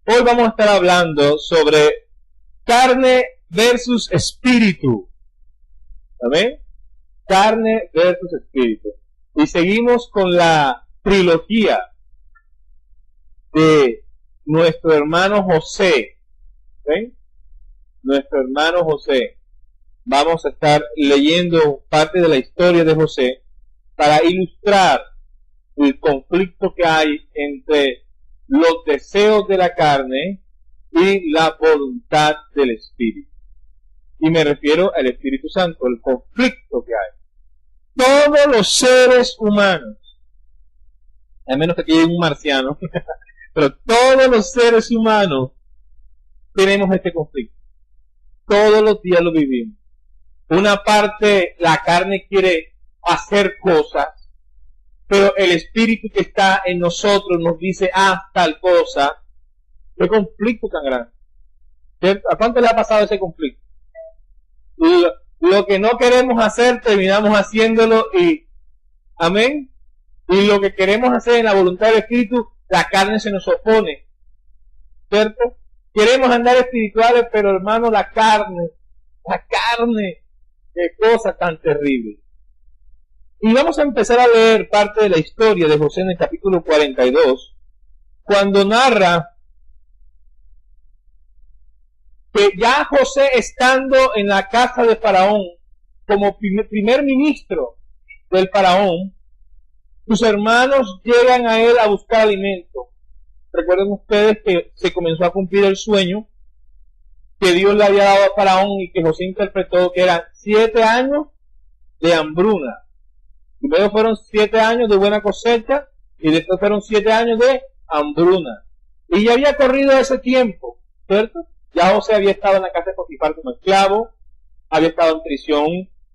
Hoy vamos a estar hablando sobre carne versus espíritu. ¿Amén? Carne versus espíritu. Y seguimos con la trilogía de nuestro hermano José. ¿Ven? Nuestro hermano José. Vamos a estar leyendo parte de la historia de José para ilustrar el conflicto que hay entre los deseos de la carne y la voluntad del Espíritu. Y me refiero al Espíritu Santo, el conflicto que hay. Todos los seres humanos, a menos que haya un marciano, pero todos los seres humanos tenemos este conflicto. Todos los días lo vivimos. Una parte, la carne quiere hacer cosas, pero el espíritu que está en nosotros nos dice, tal cosa. ¿Qué conflicto tan grande? ¿Cierto? ¿A cuánto le ha pasado ese conflicto? Lo que no queremos hacer, terminamos haciéndolo y, amén. Y lo que queremos hacer en la voluntad del espíritu, la carne se nos opone. ¿Cierto? Queremos andar espirituales, pero hermano, la carne, qué cosa tan terrible. Y vamos a empezar a leer parte de la historia de José en el capítulo 42, cuando narra que ya José, estando en la casa de Faraón, como primer ministro del Faraón, sus hermanos llegan a él a buscar alimento. Recuerden ustedes que se comenzó a cumplir el sueño que Dios le había dado a Faraón y que José interpretó que eran 7 años de hambruna. Primero fueron 7 años de buena cosecha y después fueron 7 años de hambruna. Y ya había corrido ese tiempo, ¿cierto? Ya José había estado en la casa de Potifar como esclavo, había estado en prisión,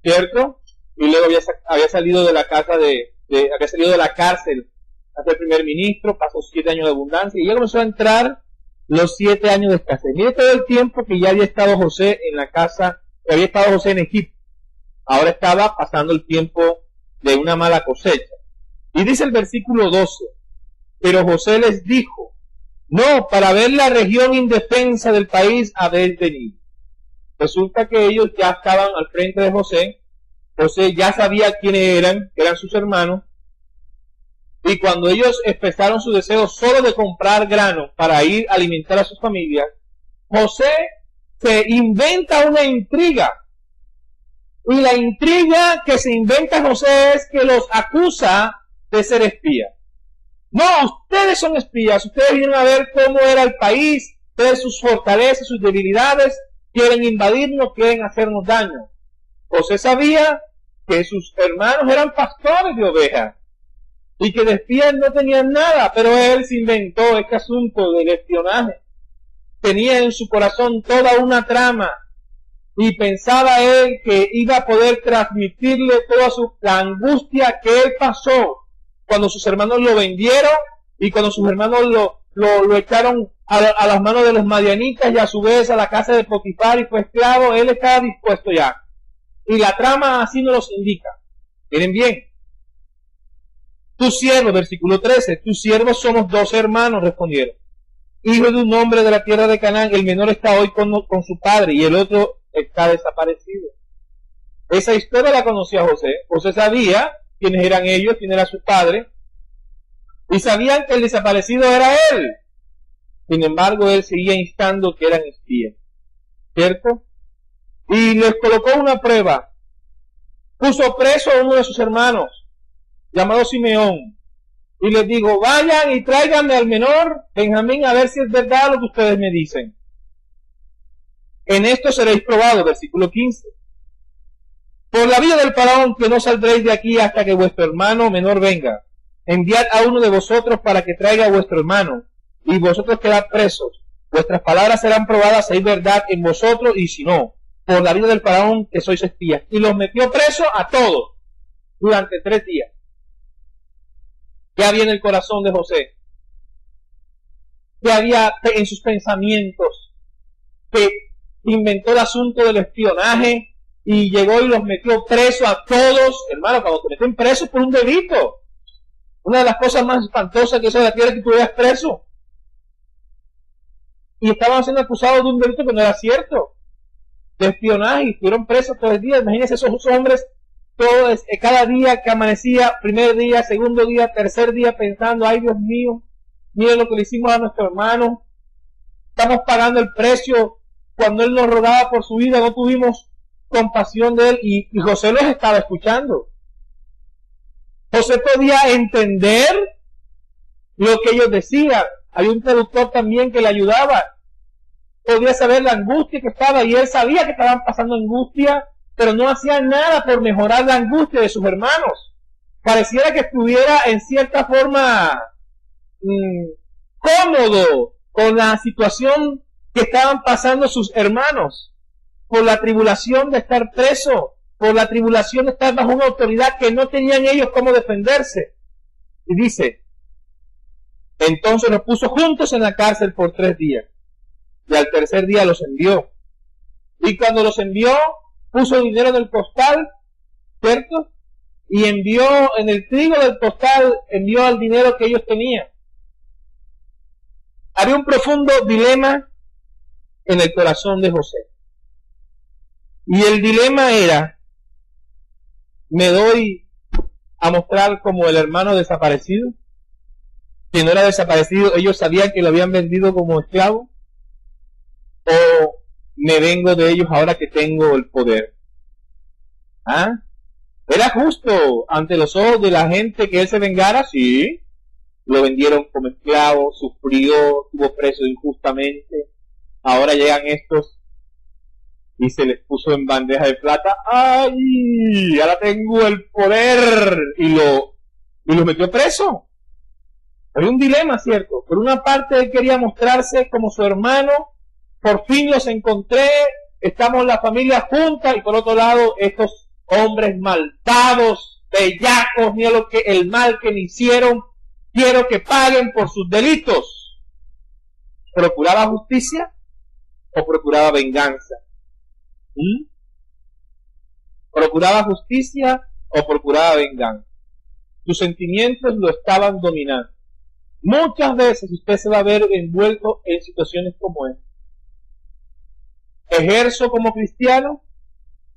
¿cierto? Y luego había salido de la casa había salido de la cárcel a ser primer ministro, pasó 7 años de abundancia y ya comenzó a entrar los 7 años de escasez. Mire todo el tiempo que ya había estado José en la casa, que había estado José en Egipto. Ahora estaba pasando el tiempo de una mala cosecha. Y dice el versículo 12, pero José les dijo, no, para ver la región indefensa del país habéis venido. Resulta que ellos ya estaban al frente de José. José ya sabía quiénes eran sus hermanos. Y cuando ellos expresaron su deseo solo de comprar grano para ir a alimentar a sus familias, José se inventa una intriga. Y la intriga que se inventa José es que los acusa de ser espías. No, ustedes son espías, ustedes vienen a ver cómo era el país, ver sus fortalezas, sus debilidades, quieren invadirnos, quieren hacernos daño. José sabía que sus hermanos eran pastores de ovejas y que de espías no tenían nada, pero él se inventó este asunto del espionaje. Tenía en su corazón toda una trama. Y pensaba él que iba a poder transmitirle toda la angustia que él pasó cuando sus hermanos lo vendieron y cuando sus hermanos lo echaron a las manos de los madianitas y a su vez a la casa de Potifar y fue esclavo. Él estaba dispuesto ya. Y la trama así nos los indica. Miren bien. Tus siervos, versículo 13, tus siervos somos 2 hermanos, respondieron. Hijo de un hombre de la tierra de Canaán, el menor está hoy con su padre y el otro está desaparecido. Esa historia la conocía José. José sabía quiénes eran ellos, quién era su padre, y sabían que el desaparecido era él. Sin embargo, él seguía instando que eran espías, ¿cierto? Y les colocó una prueba. Puso preso a uno de sus hermanos, llamado Simeón, y les dijo, vayan y tráiganme al menor Benjamín a ver si es verdad lo que ustedes me dicen. En esto seréis probados, versículo 15. Por la vida del faraón que no saldréis de aquí hasta que vuestro hermano menor venga. Enviad a uno de vosotros para que traiga a vuestro hermano, y vosotros quedad presos. Vuestras palabras serán probadas si hay verdad en vosotros, y si no, por la vida del faraón que sois espías. Y los metió presos a todos durante 3 días. ¿Qué había en el corazón de José? ¿Qué había en sus pensamientos? Que inventó el asunto del espionaje y llegó y los metió presos a todos. Hermano, cuando te meten presos por un delito, una de las cosas más espantosas que eso de la tierra es que tú veas preso. y estaban siendo acusados de un delito que no era cierto, de espionaje, y estuvieron presos todo el día. Imagínense esos hombres, cada día que amanecía, primer día, segundo día, tercer día, pensando, ay Dios mío, miren lo que le hicimos a nuestro hermano, estamos pagando el precio. Cuando él nos rogaba por su vida, no tuvimos compasión de él, y José los estaba escuchando. José podía entender lo que ellos decían. Había un traductor también que le ayudaba. Podía saber la angustia que estaba, y él sabía que estaban pasando angustia, pero no hacía nada por mejorar la angustia de sus hermanos. Pareciera que estuviera en cierta forma cómodo con la situación que estaban pasando sus hermanos, por la tribulación de estar preso, por la tribulación de estar bajo una autoridad que no tenían ellos cómo defenderse. Y dice, entonces los puso juntos en la cárcel por 3 días, y al tercer día los envió. Y cuando los envió, puso dinero en el costal, ¿cierto? Y envió en el trigo del costal, envió el dinero que ellos tenían. Había un profundo dilema en el corazón de José. Y el dilema era, ¿me doy a mostrar como el hermano desaparecido? Que no era desaparecido, ellos sabían que lo habían vendido como esclavo. ¿O me vengo de ellos ahora que tengo el poder? ¿Ah? ¿Era justo ante los ojos de la gente que él se vengara? Sí. Lo vendieron como esclavo, sufrió, estuvo preso injustamente. Ahora llegan estos y se les puso en bandeja de plata. ¡Ay! Ahora tengo el poder. Y lo metió preso. Hay un dilema, ¿cierto? Por una parte él quería mostrarse como su hermano. Por fin los encontré. Estamos la familia junta. Y por otro lado, estos hombres malvados, bellacos, mira lo que el mal que me hicieron. Quiero que paguen por sus delitos. ¿Procuraba justicia o procuraba venganza? ¿Procuraba justicia o procuraba venganza? Sus sentimientos lo estaban dominando. Muchas veces usted se va a ver envuelto en situaciones como esta. ¿Ejerzo como cristiano?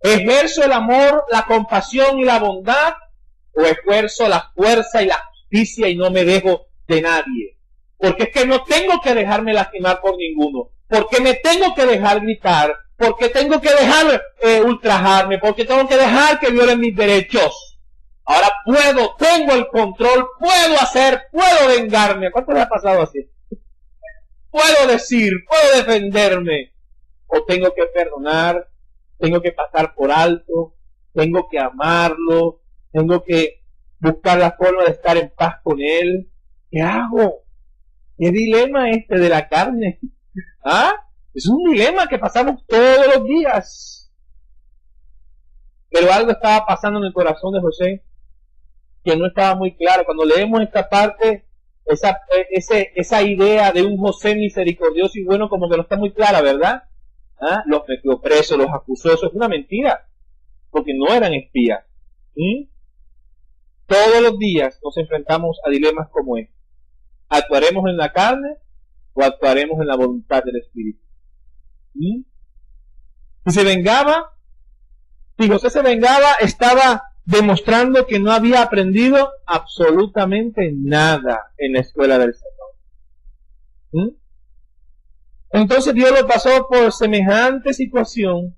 ¿Ejerzo el amor, la compasión y la bondad? ¿O ejerzo la fuerza y la justicia y no me dejo de nadie? Porque es que no tengo que dejarme lastimar por ninguno. Porque me tengo que dejar gritar. Porque tengo que dejar ultrajarme. Porque tengo que dejar que violen mis derechos. Ahora tengo el control, puedo vengarme. ¿Cuánto le ha pasado así? Puedo decir, puedo defenderme. O tengo que perdonar, tengo que pasar por alto, tengo que amarlo, tengo que buscar la forma de estar en paz con él. ¿Qué hago? ¿Qué dilema este de la carne? ¿Ah? Es un dilema que pasamos todos los días. Pero algo estaba pasando en el corazón de José que no estaba muy claro. Cuando leemos esta parte, esa idea de un José misericordioso y bueno como que no está muy clara, ¿verdad? ¿Ah? Los metió presos, los acusó, eso es una mentira, porque no eran espías. Todos los días nos enfrentamos a dilemas como este. ¿Actuaremos en la carne o actuaremos en la voluntad del Espíritu? Si José se vengaba, estaba demostrando que no había aprendido absolutamente nada en la escuela del Señor. Entonces Dios lo pasó por semejante situación.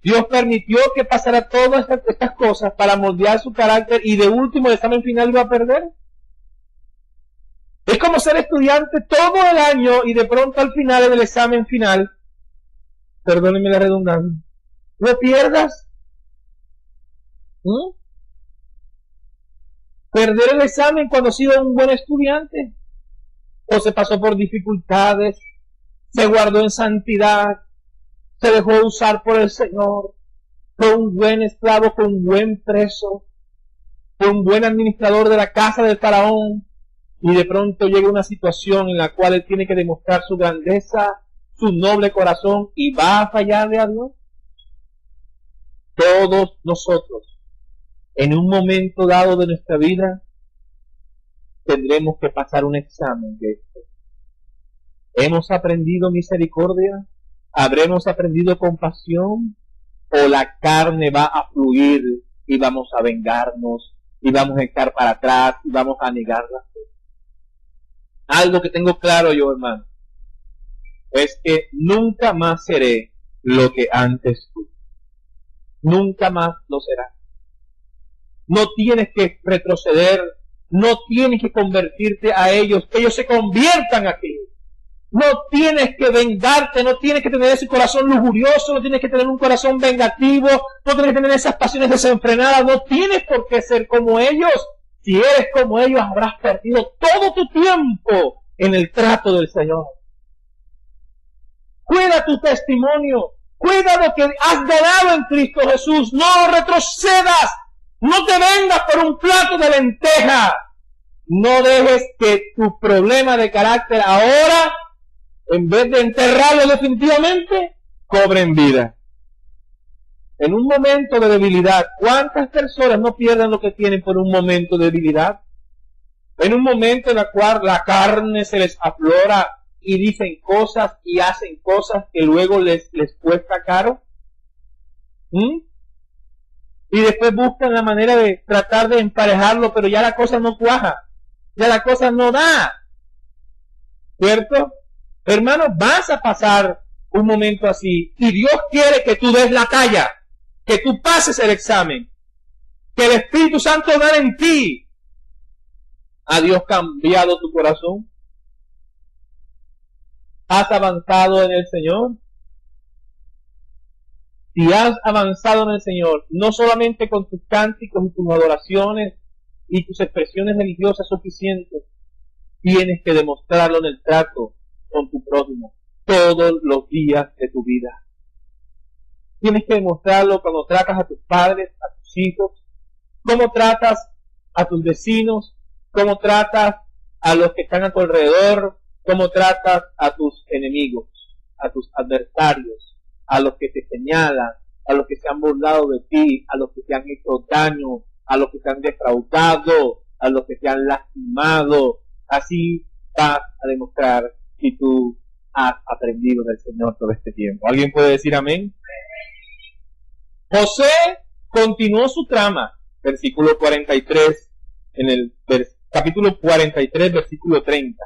Dios permitió que pasara todas estas cosas para moldear su carácter, y de último el examen final iba a perder. Es como ser estudiante todo el año y de pronto al final del examen final, perdónenme la redundancia, lo pierdas. Perder el examen cuando ha sido un buen estudiante, o se pasó por dificultades, se guardó en santidad, se dejó usar por el Señor, fue un buen esclavo, fue un buen preso, fue un buen administrador de la casa del faraón, y de pronto llega una situación en la cual él tiene que demostrar su grandeza, su noble corazón, y va a fallarle a Dios. Todos nosotros, en un momento dado de nuestra vida, tendremos que pasar un examen de esto. ¿Hemos aprendido misericordia? ¿Habremos aprendido compasión? ¿O la carne va a fluir y vamos a vengarnos y vamos a echar para atrás y vamos a negar la fe? Algo que tengo claro yo, hermano, es que nunca más seré lo que antes fui. Nunca más lo será. No tienes que retroceder, no tienes que convertirte a ellos, que ellos se conviertan a ti. No tienes que vengarte, no tienes que tener ese corazón lujurioso, no tienes que tener un corazón vengativo, no tienes que tener esas pasiones desenfrenadas, no tienes por qué ser como ellos. Si eres como ellos, habrás perdido todo tu tiempo en el trato del Señor. Cuida tu testimonio, cuida lo que has ganado en Cristo Jesús, no retrocedas, no te vengas por un plato de lenteja. No dejes que tu problema de carácter ahora, en vez de enterrarlo definitivamente, cobren vida. En un momento de debilidad, ¿cuántas personas no pierden lo que tienen por un momento de debilidad? En un momento en el cual la carne se les aflora y dicen cosas y hacen cosas que luego les cuesta caro. Y después buscan la manera de tratar de emparejarlo, pero ya la cosa no cuaja, ya la cosa no da. ¿Cierto? Hermano, vas a pasar un momento así y Dios quiere que tú des la talla, que tú pases el examen, que el Espíritu Santo da en ti. ¿Ha Dios cambiado tu corazón? ¿Has avanzado en el Señor? Si has avanzado en el Señor, no solamente con tus cánticos y tus adoraciones y tus expresiones religiosas suficientes, tienes que demostrarlo en el trato con tu prójimo todos los días de tu vida. Tienes que demostrarlo cuando tratas a tus padres, a tus hijos, cómo tratas a tus vecinos, cómo tratas a los que están a tu alrededor, cómo tratas a tus enemigos, a tus adversarios, a los que te señalan, a los que se han burlado de ti, a los que te han hecho daño, a los que te han defraudado, a los que te han lastimado. Así vas a demostrar si tú has aprendido del Señor todo este tiempo. ¿Alguien puede decir amén? José continuó su trama, versículo 43, en el capítulo 43, versículo 30.